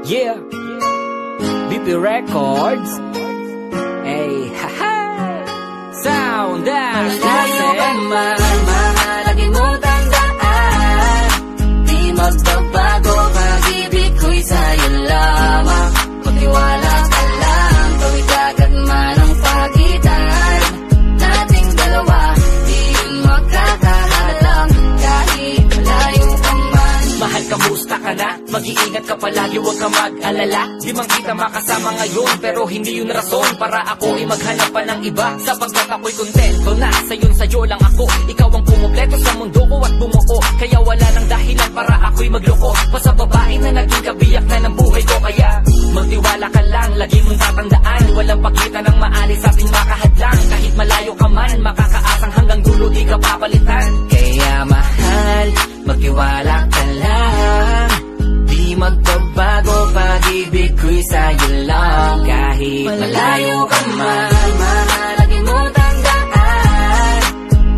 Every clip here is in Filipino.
Yeah, BP Records. Hey, haha. Sound dash. Malayo ka man, mahalagi mo tandaan. Di magbabago, pag-ibig ko'y sa'yo lamang. Magtiwala ka lang, tuwid agad man ang pagitan nating dalawa. Di yun magkakahalang kahit malayo ka man. Mahal, kamusta ka na? Mag-iingat ka palagi, huwag ka mag-alala. Di man kita makasama ngayon, pero hindi yun rason para ako ay maghanap pa ng iba. Sapagkat ako'y kontento na sa'yo lang ako. Ikaw ang pumumpleto sa mundo ko at bumuo. Kaya wala nang dahilan para ako'y magloko pa sa babae na naging kabiyak na ng buhay ko. Kaya magtiwala ka lang, lagi mong tatandaan, walang pakita ng maalis sa ating makahadlang. Kahit malayo ka man, makakaasang hanggang dulo di ka papalitan. Kaya mahal, magtiwala ka lang. Di magbabago, pag-ibig ko'y sa'yo lang. Kahit malayo ka man, mahalagi mo tandaan.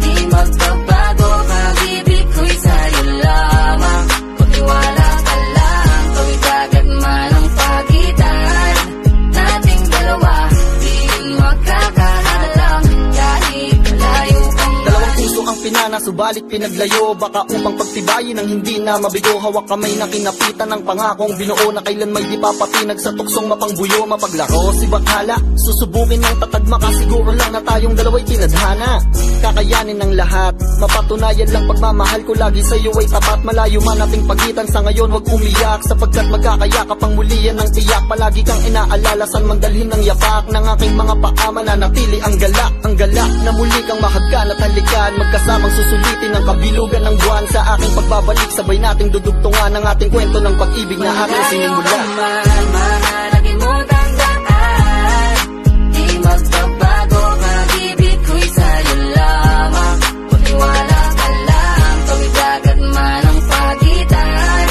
Di magbabago, pag-ibig ko'y sa'yo lamang. Magtiwala ka lang, tuwid agad man ang pagitan nating dalawa. Di yun magkakahalang kahit malayo ka man. Dalawang puso ang pinana, subalit pinaglayo. Baka upang pagtibayin ang hindi na mabigo. Hawak kamay na kinapitan ng pangakong binuo na kailan may di papatinag sa tuksong mapangbuyo. Mapaglaro si Bakala, susubukin ng tatagma ka. Siguro lang na tayong dalawa'y tinadhana. Kakayanin ng lahat, mapatunayan lang pagmamahal ko lagi sa'yo ay tapat. Malayo man ating pagitan sa ngayon, huwag umiyak. Sapagkat magkakayakap ang mulian ng tiyak. Palagi kang inaalala saan magdalhin ng yapak ng aking mga paa. Mananatili ang galak na muli kang mahagkan at halikan. Magkasamang susulitin ang kabilugan ng buwan. Sa aking pagbabalik, sabay nating dudugtungan ang ating kwento ng pag-ibig na aking sinimula. Mahalagi mo tandaan. Di magbabago, pag-ibig ko'y sa'yo lamang. Magtiwala ka lang, tuwid agad man ang pagitan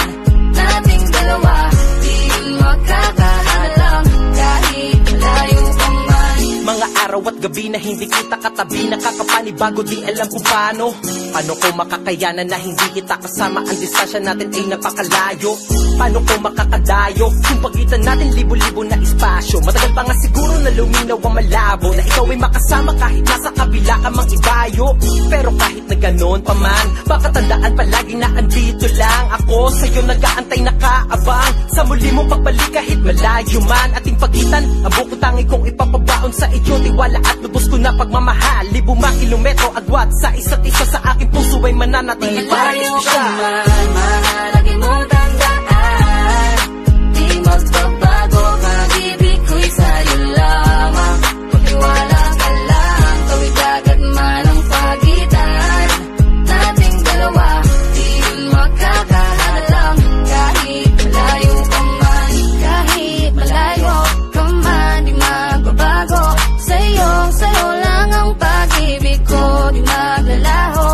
nating dalawa. Di yun magkakahalang kahit malayo ka man. Mga araw at gabi na hindi kita katabi, nakakapanibago, di alam kung paano. Paano ko makakayanan na hindi kita kasama? Ang distansya natin ay napakalayo. Paano ko makakadayo kung pagitan natin libo-libo na espasyo? Matagal pa nga siguro na luminaw ang malabo, na ikaw ay makasama kahit nasa kabila ka mang ibayo. Pero kahit na ganon pa man, baka tandaan palagi na andito lang ako. Sa'yo nag-aantay, nakaabang sa muli mong pagbalik kahit malayo man ating pagitan. Ang buko tangi kong ipapabaon sa iyo, tiwala at lubos ko na pagmamahal. Libo mga kilometro agwat sa isa't isa, sa aking puso ay mananatili para espesyal. Mahalagi mo tandaan. Di magbabago, pag-ibig ko'y sa'yo lamang. Magtiwala ka lang, tuwid agad man ang pagitan nating dalawa. Di yun magkakahalang kahit malayo ka man. Kahit malayo ka man, di magbabago. Sa'yo lang ang pag-ibig ko, di maglalaho.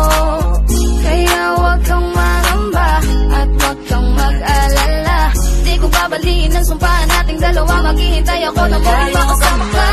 Kaya huwag kang mangamba at huwag kang mag-alala. Di ko babaliin ang sumpa nating dalawa. Maghihintay ako na muli makasama ka.